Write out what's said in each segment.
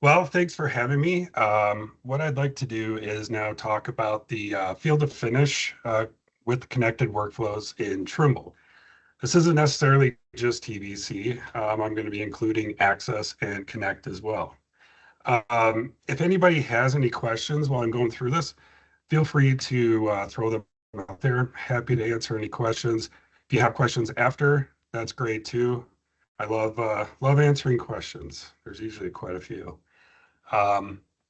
Well, thanks for having me. What I'd like to do is now talk about the field to finish with connected workflows in Trimble. This isn't necessarily just TBC. I'm going to be including Access and Connect as well. If anybody has any questions while I'm going through this, feel free to throw them out there. Happy to answer any questions. If you have questions after, that's great too. I love answering questions. There's usually quite a few.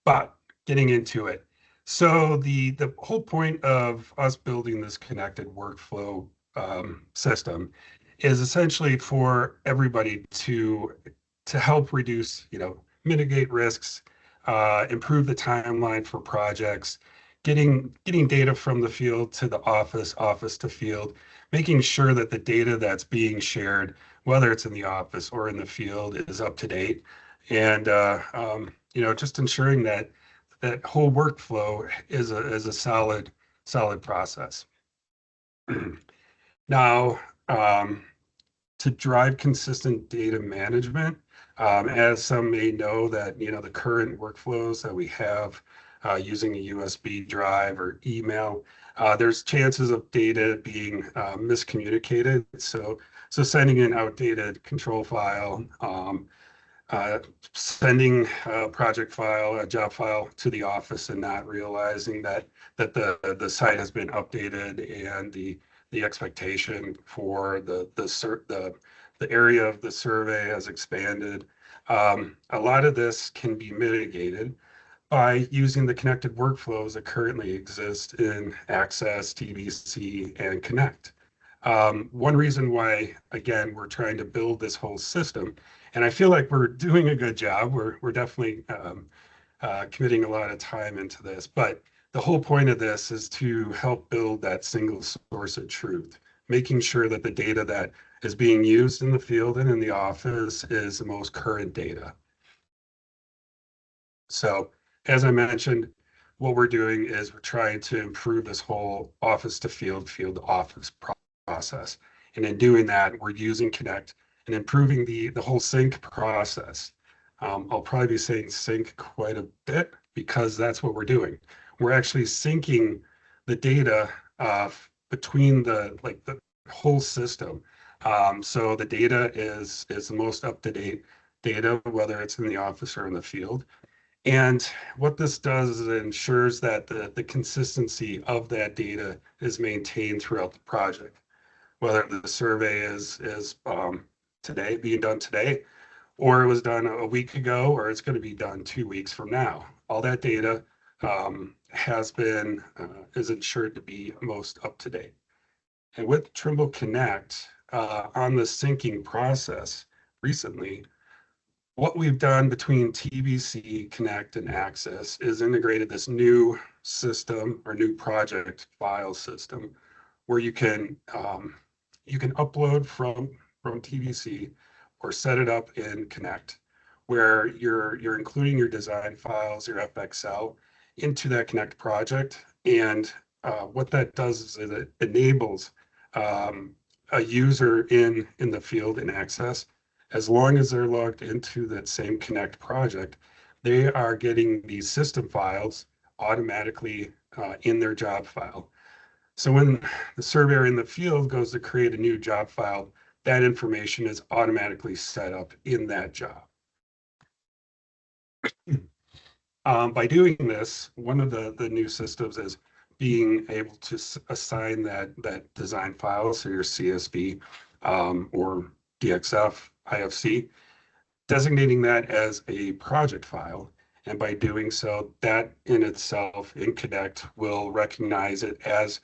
But getting into it. So the whole point of us building this connected workflow system is essentially for everybody to help reduce, mitigate risks, improve the timeline for projects, getting data from the field to the office, office to field, making sure that the data that's being shared, whether it's in the office or in the field, is up to date. And just ensuring that that whole workflow is a solid process. Now, to drive consistent data management, as some may know that the current workflows that we have using a USB drive or email, there's chances of data being miscommunicated. So sending an outdated control file, sending a project file, a job file to the office and not realizing that the site has been updated and the expectation for the area of the survey has expanded. A lot of this can be mitigated by using the connected workflows that currently exist in Access, TBC, and Connect. One reason why, again, we're trying to build this whole system, and I feel like we're doing a good job. We're definitely committing a lot of time into this, but the whole point of this is to help build that single source of truth, making sure that the data that is being used in the field and in the office is the most current data. So, as I mentioned, what we're doing is we're trying to improve this whole office to field, field to office process. And in doing that, we're using Connect and improving the whole sync process. I'll probably be saying sync quite a bit because that's what we're doing. We're actually syncing the data between the whole system. So the data is the most up-to-date data, whether it's in the office or in the field. And what this does is it ensures that the consistency of that data is maintained throughout the project, whether the survey is being done today, or it was done a week ago, or it's going to be done 2 weeks from now. All that data is ensured to be most up to date. And with Trimble Connect on the syncing process recently, what we've done between TBC, Connect, and Access is integrated this new system or new project file system where you can upload from TBC or set it up in Connect, where you're including your design files, your FXL, into that Connect project. And what that does is it enables a user in the field in Access, as long as they're logged into that same Connect project, they are getting these system files automatically in their job file. So when the surveyor in the field goes to create a new job file, that information is automatically set up in that job. By doing this, one of the new systems is being able to assign that design file, so your CSV or DXF, IFC, designating that as a project file. And by doing so, that in itself in Connect will recognize it as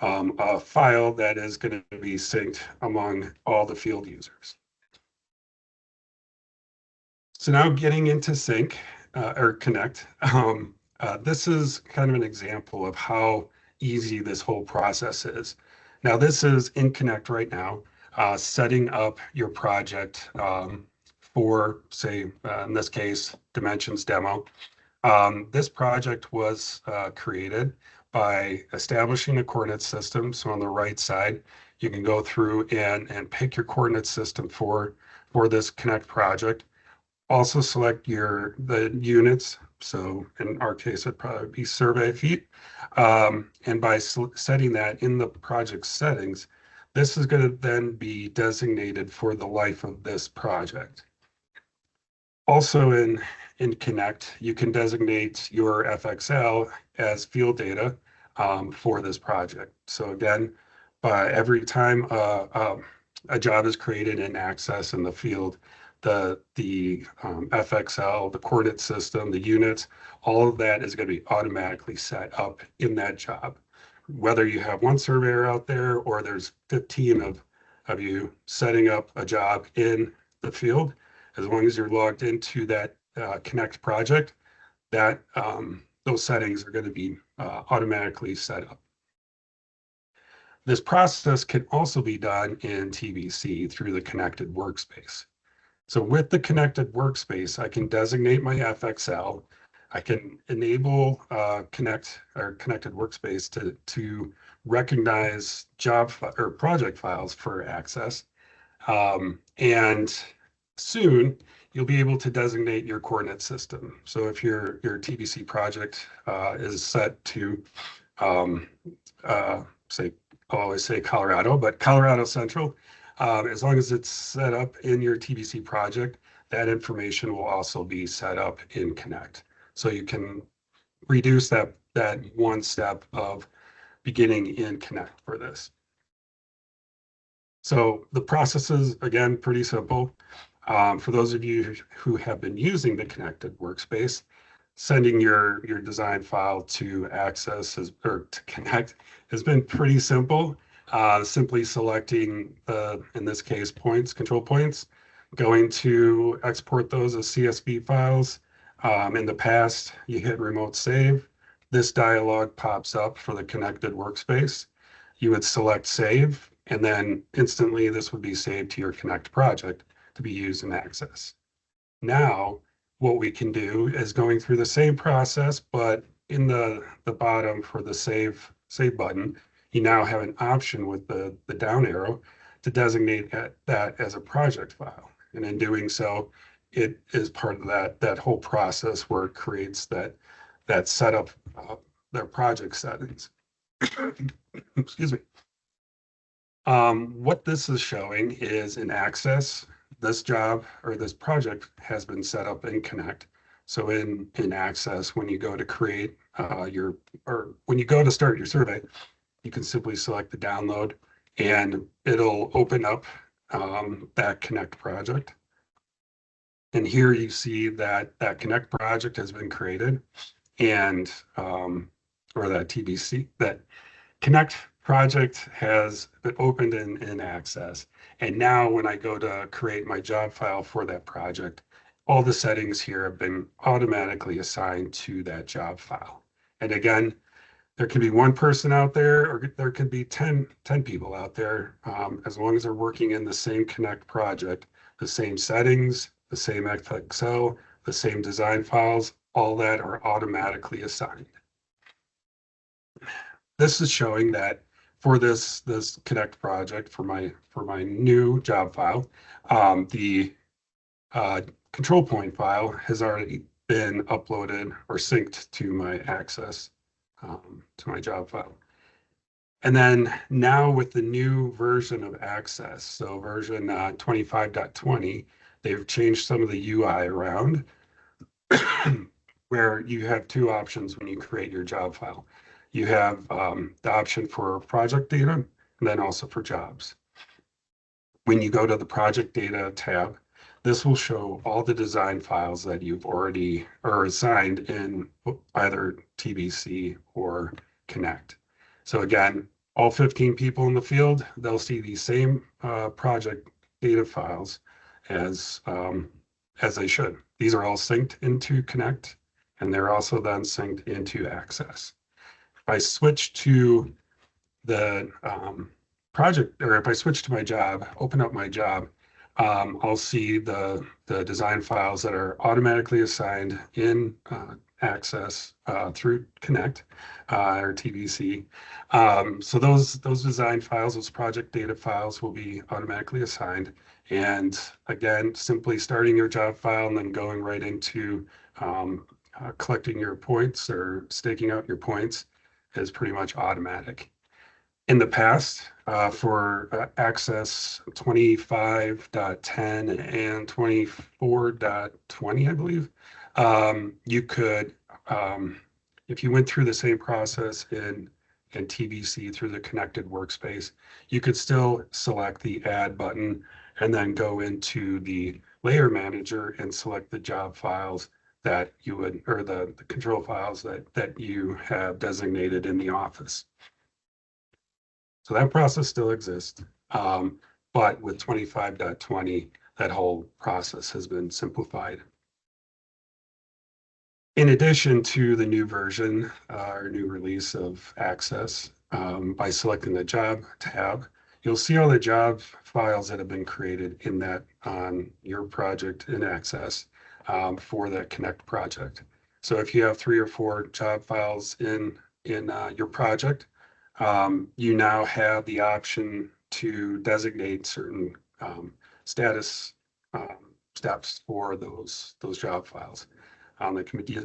a file that is going to be synced among all the field users. So now getting into sync or Connect, this is kind of an example of how easy this whole process is. Now this is in Connect right now, setting up your project for, say, in this case, Dimensions demo. This project was created by establishing a coordinate system. So on the right side, you can go through and pick your coordinate system for this Connect project. Also select the units. So in our case, it'd probably be survey feet. And by setting that in the project settings, this is going to then be designated for the life of this project. Also in Connect, you can designate your FXL as field data for this project. So again, by every time a job is created in Access in the field, the FXL, the coordinate system, the units, all of that is going to be automatically set up in that job. Whether you have one surveyor out there or there's 15 of you setting up a job in the field, as long as you're logged into that Connect project, that those settings are going to be automatically set up. This process can also be done in TBC through the connected workspace. So with the connected workspace, I can designate my FXL. I can enable connected workspace to recognize job or project files for access. And soon you'll be able to designate your coordinate system. So if your TBC project is set to say, I'll always say Colorado, but Colorado Central, as long as it's set up in your TBC project, that information will also be set up in Connect. So you can reduce that one step of beginning in Connect for this. So the process is, again, pretty simple. For those of you who have been using the connected workspace, sending your design file to Access or to Connect has been pretty simple. Simply selecting in this case, control points, going to export those as CSV files. In the past, you hit remote save. This dialog pops up for the connected workspace. You would select save, and then instantly this would be saved to your Connect project to be used in Access. Now, what we can do is going through the same process, but in the bottom for the save button, you now have an option with the down arrow to designate that as a project file. And in doing so, it is part of that whole process where it creates that setup, their project settings. Excuse me. What this is showing is in Access, this job or this project has been set up in Connect. So in Access, when you go to create when you go to start your survey, you can simply select the download and it'll open up that Connect project. And here you see that Connect project has been created and or that TBC, that Connect project has been opened in Access. And now when I go to create my job file for that project, all the settings here have been automatically assigned to that job file. And again, there can be one person out there, or there could be 10 people out there, as long as they're working in the same Connect project, the same settings, the same FXL, the same design files, all that are automatically assigned. This is showing that for this Connect project, for my new job file, the control point file has already been uploaded or synced to my Access, to my job file. And then now with the new version of Access, so version 25.20, they've changed some of the UI around where you have two options when you create your job file. You have the option for project data and then also for jobs. When you go to the project data tab, this will show all the design files that you've already assigned in either TBC or Connect. So again, all 15 people in the field, they'll see these same project data files as they should. These are all synced into Connect, and they're also then synced into Access. If I switch to the project, or if I switch to my job, open up my job, I'll see the design files that are automatically assigned in Access through Connect or TBC. So those design files, those project data files will be automatically assigned. And again, simply starting your job file and then going right into collecting your points or staking out your points is pretty much automatic. In the past, for Access 25.10 and 24.20, I believe, you could, if you went through the same process in TBC through the connected workspace, you could still select the add button and then go into the layer manager and select the job files that you would, or the control files that you have designated in the office. So that process still exists. But with 25.20, that whole process has been simplified. In addition to the new version or new release of Access, by selecting the job tab, you'll see all the job files that have been created in that on your project in Access for that Connect project. So if you have 3 or 4 job files in your project, you now have the option to designate certain status steps for those job files. They can be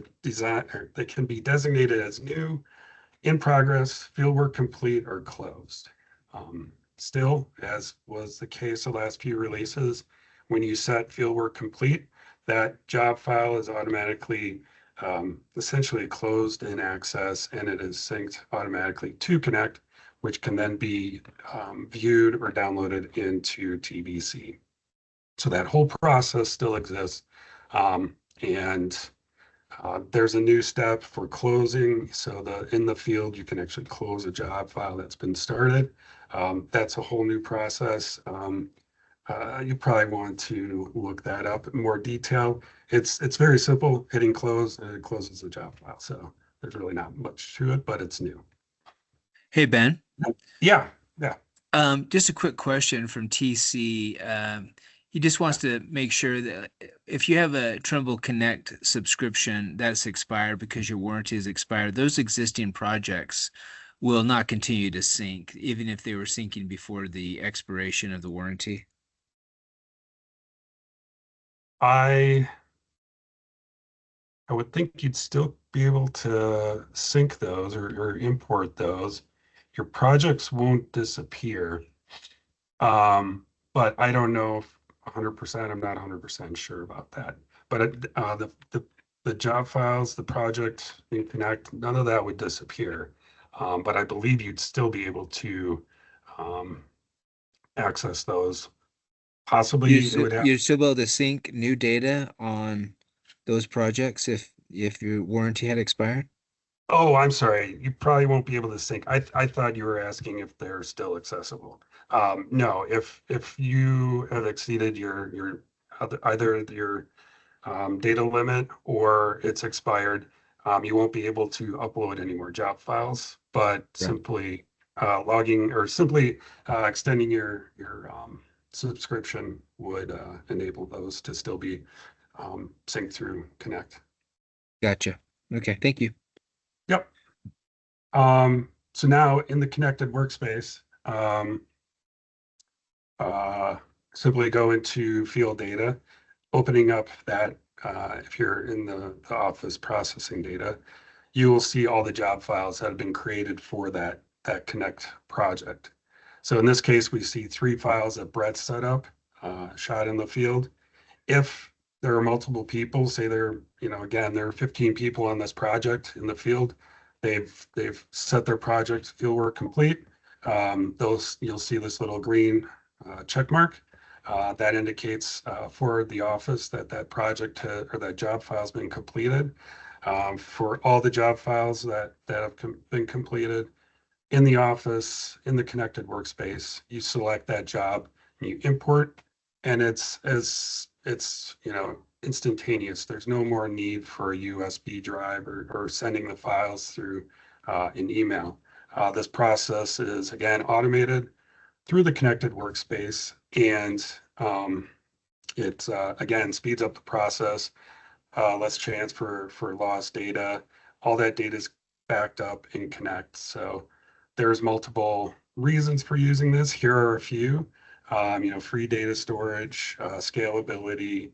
they can be designated as new, in progress, fieldwork complete, or closed. Still, as was the case the last few releases, when you set fieldwork complete, that job file is automatically essentially closed in Access, and it is synced automatically to Connect, which can then be viewed or downloaded into TBC. So that whole process still exists. And there's a new step for closing. So in the field, you can actually close a job file that's been started. That's a whole new process. You probably want to look that up in more detail. It's very simple, hitting close, and it closes the job file. So there's really not much to it, but it's new. Hey, Ben. Yeah. Just a quick question from TC. He just wants to make sure that if you have a Trimble Connect subscription that's expired because your warranty is expired, those existing projects will not continue to sync, even if they were syncing before the expiration of the warranty. I would think you'd still be able to sync those or import those. Your projects won't disappear. But I don't know if 100%, I'm not 100% sure about that. But the job files, the project in Connect, none of that would disappear. But I believe you'd still be able to access those. Possibly it would have. You're still able to sync new data on those projects if your warranty had expired? Oh, I'm sorry. You probably won't be able to sync. I thought you were asking if they're still accessible. No, if you have exceeded your either your data limit or it's expired, you won't be able to upload any more job files. But Right. simply logging or simply extending your subscription would enable those to still be synced through Connect. Gotcha. Okay, thank you. Yep. So now in the connected workspace, simply go into field data, opening up that, if you're in the office processing data, you will see all the job files that have been created for that Connect project. So in this case, we see 3 files that Brett set up, shot in the field. If there are multiple people, say again, there are 15 people on this project in the field, they've set their project fieldwork complete. You'll see this little green check mark that indicates for the office that project or that job file has been completed. For all the job files that have been completed in the office, in the connected workspace, you select that job and you import, and it's instantaneous. There's no more need for a USB drive or sending the files through an email. This process is again automated through the connected workspace, and it again speeds up the process, less chance for lost data. All that data is backed up in Connect. So there's multiple reasons for using this. Here are a few. free data storage, scalability,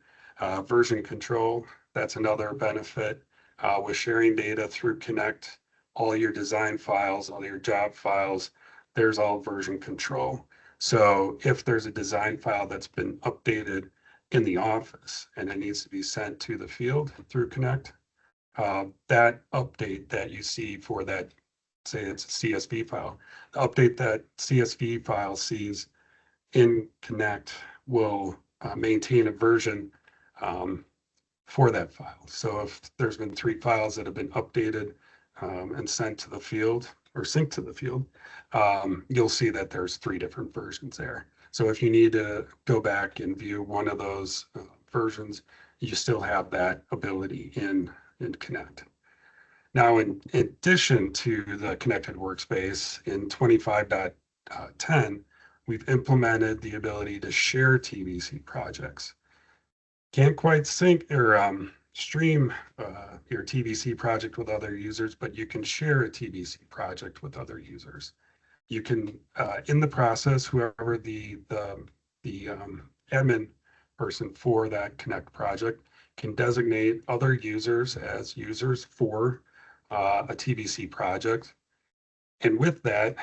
version control. That's another benefit with sharing data through Connect. All your design files, all your job files, there's all version control. So if there's a design file that's been updated in the office and it needs to be sent to the field through Connect, that update that you see for that, say it's a CSV file, the update that CSV file sees in Connect will maintain a version for that file. So if there's been 3 files that have been updated and sent to the field or synced to the field, you'll see that there's 3 different versions there. So if you need to go back and view one of those versions, you still have that ability in Connect. Now, in addition to the connected workspace in 25.10, we've implemented the ability to share TBC projects. Can't quite sync or stream your TBC project with other users, but you can share a TBC project with other users. You can, in the process, whoever the admin person for that Connect project can designate other users as users for a TBC project. And with that,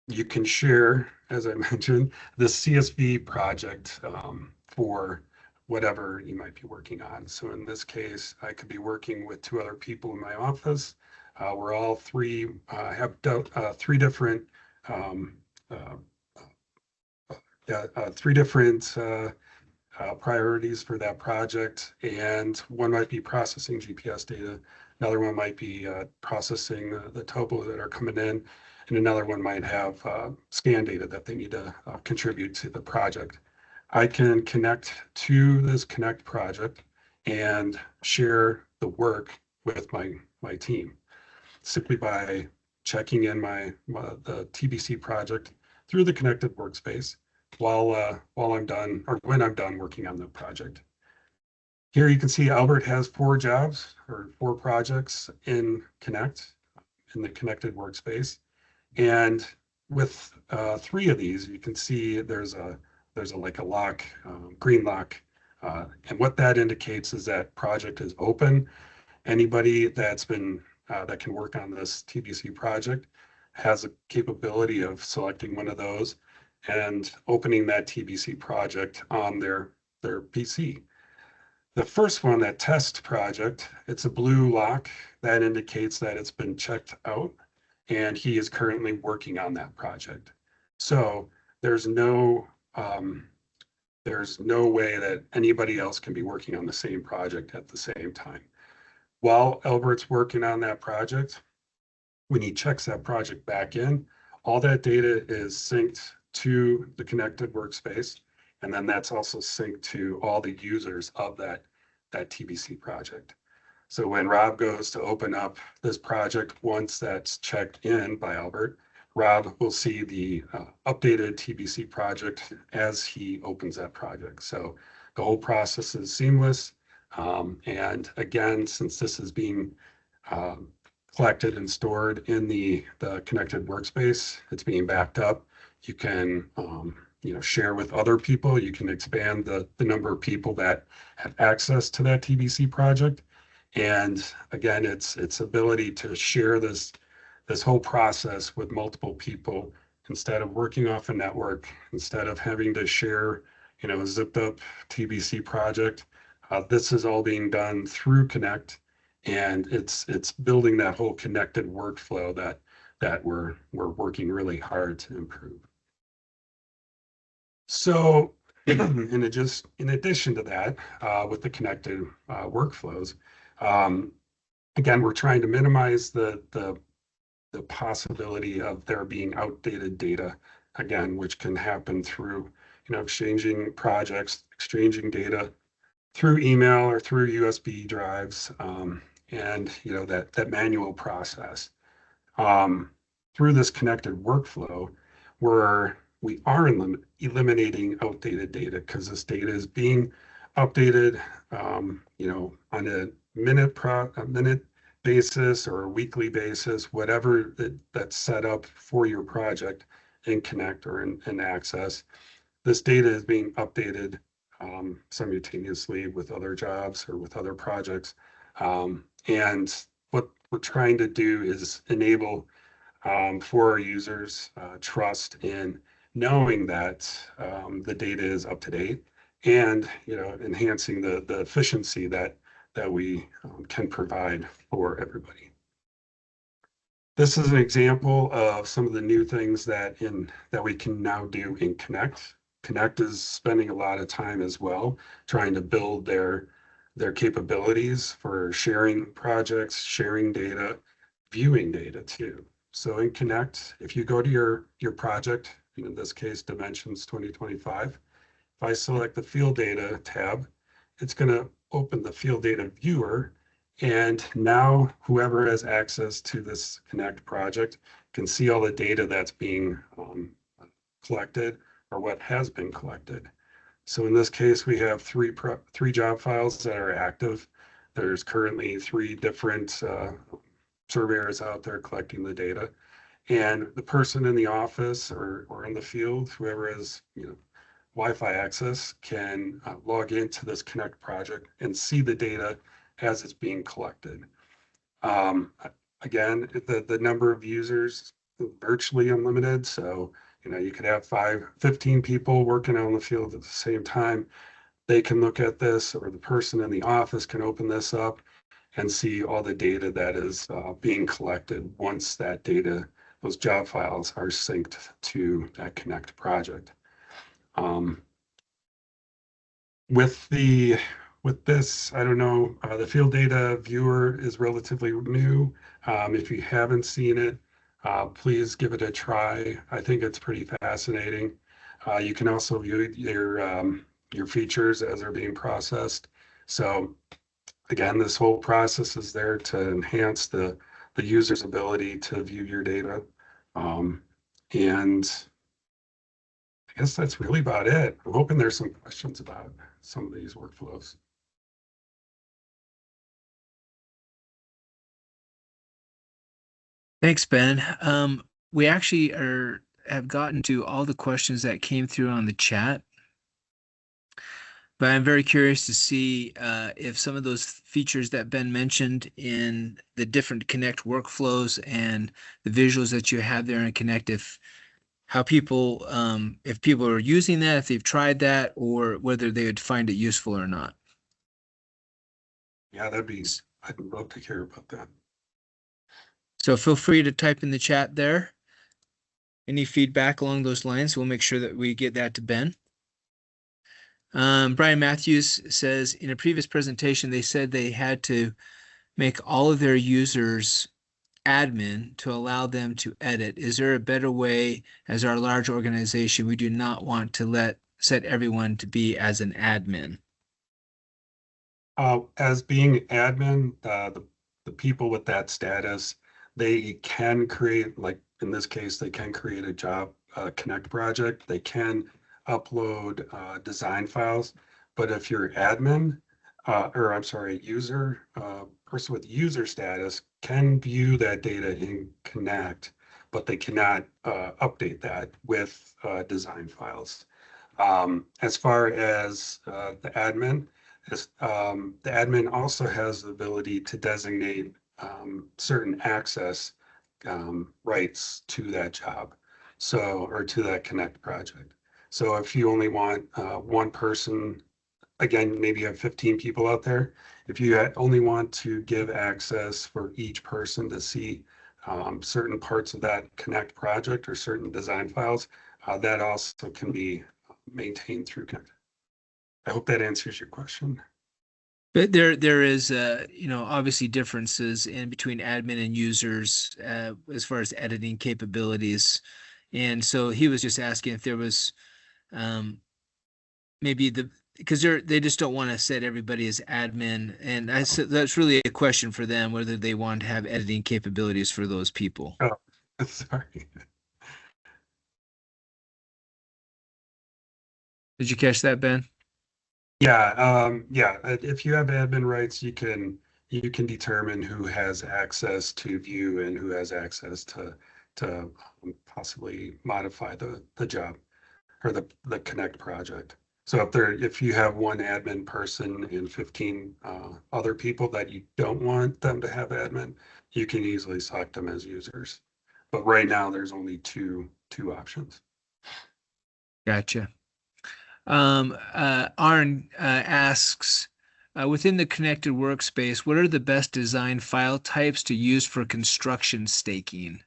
you can share, as I mentioned, the CSV project for whatever you might be working on. So in this case, I could be working with 2 other people in my office. We're all 3 have 3 different 3 different priorities for that project, and one might be processing GPS data, another one might be processing the topo that are coming in, and another one might have scan data that they need to contribute to the project. I can connect to this Connect project and share the work with my team simply by checking in the TBC project through the connected workspace while I'm done or when I'm done working on the project. Here you can see Albert has 4 jobs or 4 projects in Connect in the connected workspace. And with 3 of these, you can see there's a like a lock, green lock. And what that indicates is that project is open. Anybody that's been that can work on this TBC project has a capability of selecting one of those and opening that TBC project on their PC. The first one, that test project, it's a blue lock that indicates that it's been checked out and he is currently working on that project. So there's no way that anybody else can be working on the same project at the same time. While Albert's working on that project, when he checks that project back in, all that data is synced to the connected workspace. And then that's also synced to all the users of that TBC project. So when Rob goes to open up this project, once that's checked in by Albert, Rob will see the updated TBC project as he opens that project. So the whole process is seamless. And again, since this is being collected and stored in the connected workspace, it's being backed up. You can share with other people. You can expand the number of people that have access to that TBC project. And again, its ability to share this whole process with multiple people instead of working off a network, instead of having to share, a zipped up TBC project. This is all being done through Connect, and it's building that whole connected workflow that we're working really hard to improve. So in addition to that, with the connected workflows, again, we're trying to minimize the possibility of there being outdated data, again, which can happen through exchanging projects, exchanging data through email or through USB drives, and that manual process. Through this connected workflow, we are eliminating outdated data because this data is being updated, on a minute basis or a weekly basis, whatever that's set up for your project. in Connect or in Access. This data is being updated simultaneously with other jobs or with other projects. And what we're trying to do is enable for our users trust in knowing that the data is up to date and enhancing the efficiency that we can provide for everybody. This is an example of some of the new things that we can now do in Connect. Connect is spending a lot of time as well trying to build their capabilities for sharing projects, sharing data, viewing data too. So in Connect, if you go to your project, in this case, Dimensions 2025, if I select the Field Data tab, it's going to open the Field Data Viewer. And now whoever has access to this Connect project can see all the data that's being collected or what has been collected. So in this case, we have three job files that are active. There's currently 3 different surveyors out there collecting the data. And the person in the office or in the field, whoever has Wi-Fi access, can log into this Connect project and see the data as it's being collected. Again, the number of users virtually unlimited. So, you could have 15 people working on the field at the same time. They can look at this, or the person in the office can open this up and see all the data that is being collected once that data, those job files, are synced to that Connect project. With this, I don't know, the field data viewer is relatively new. If you haven't seen it, please give it a try. I think it's pretty fascinating. You can also view your features as they're being processed. So again, this whole process is there to enhance the user's ability to view your data. And I guess that's really about it. I'm hoping there's some questions about some of these workflows. Thanks, Ben. We actually have gotten to all the questions that came through on the chat, but I'm very curious to see if some of those features that Ben mentioned in the different Connect workflows and the visuals that you have there in Connect, if people are using that, if they've tried that, or whether they would find it useful or not. Yeah, I'd love to hear about that. So feel free to type in the chat there. Any feedback along those lines, we'll make sure that we get that to Ben. Brian Matthews says, in a previous presentation, they said they had to make all of their users admin to allow them to edit. Is there a better way? As our large organization, we do not want to set everyone to be as an admin. As being admin, the people with that status, they can create, like in this case, they can create a job Connect project. They can upload design files. But if you're admin, or I'm sorry, user, person with user status can view that data in Connect, but they cannot update that with design files. As far as the admin, the admin also has the ability to designate certain access rights to that job, or to that Connect project. So if you only want one person, again, maybe you have 15 people out there, if you only want to give access for each person to see certain parts of that Connect project or certain design files, that also can be maintained through Connect. I hope that answers your question. But there is obviously differences in between admin and users as far as editing capabilities. And so he was just asking if there was maybe because they just don't want to set everybody as admin. And that's really a question for them, whether they want to have editing capabilities for those people. Oh, sorry. Did you catch that, Ben? Yeah, if you have admin rights, you can determine who has access to view and who has access to to possibly modify the job or the Connect project. So if you have one admin person and 15 other people that you don't want them to have admin, you can easily select them as users. But right now there's only two options. Gotcha. Arn asks, within the connected workspace, what are the best design file types to use for construction staking?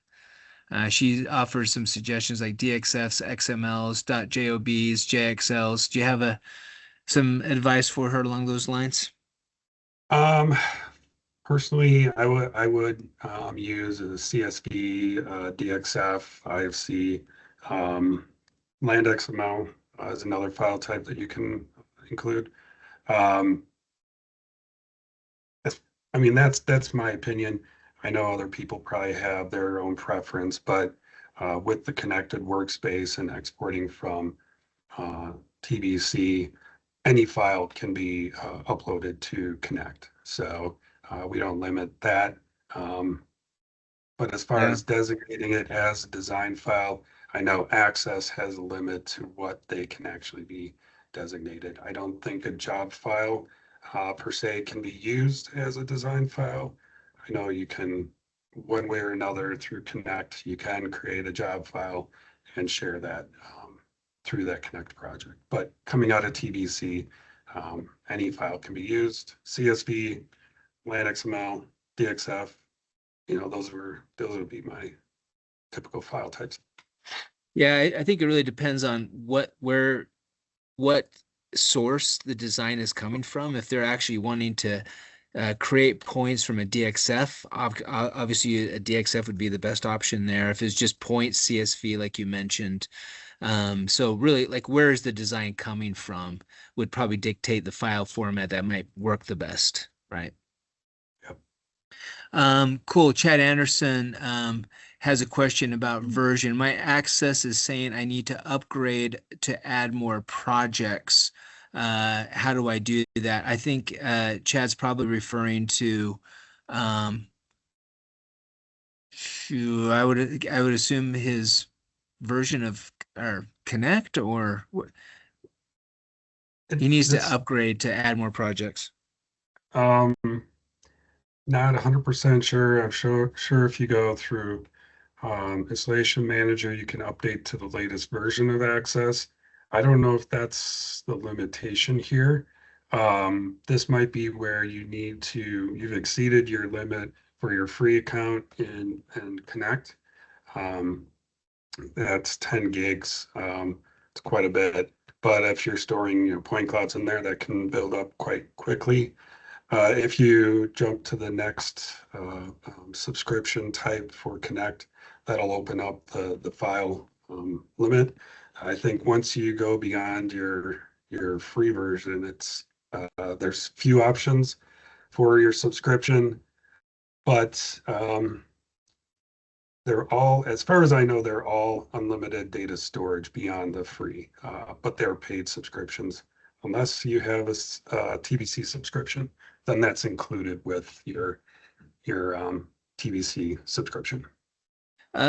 She offers some suggestions like DXFs, XMLs, .jobs, JXLs. Do you have some advice for her along those lines? Personally, I would use a CSV, DXF, IFC, land XML is another file type that you can include. Um, I mean, that's my opinion. I know other people probably have their own preference, but with the connected workspace and exporting from TBC, any file can be uploaded to Connect. So we don't limit that. But as far Yeah. as designating it as a design file, I know Access has a limit to what they can actually be designated. I don't think a job file per se can be used as a design file. I know you can, one way or another through Connect, you can create a job file and share that through that Connect project. But coming out of TBC, any file can be used. CSV, LAN XML, DXF, those would be my typical file types. Yeah, I think it really depends on what source the design is coming from. If they're actually wanting to create points from a DXF, obviously a DXF would be the best option there. If it's just points CSV, like you mentioned. So really, like, where is the design coming from would probably dictate the file format that might work the best, right? Yep. Cool. Chad Anderson has a question about version. My access is saying I need to upgrade to add more projects. How do I do that? I think Chad's probably referring to I would assume his version of or Connect, or what he needs to This upgrade to add more projects. um not 100% sure. I'm sure if you go through installation manager, you can update to the latest version of Access. I don't know if that's the limitation here. This might be where you've exceeded your limit for your free account in Connect. Um, that's 10 gigs. It's quite a bit. But if you're storing point clouds in there, that can build up quite quickly. If you jump to the next subscription type for Connect, that'll open up the file limit. I think once you go beyond your free version, there's few options for your subscription, but they're all, as far as I know, they're all unlimited data storage beyond the free, but they're paid subscriptions. Unless you have a TBC subscription, then that's included with your TBC subscription.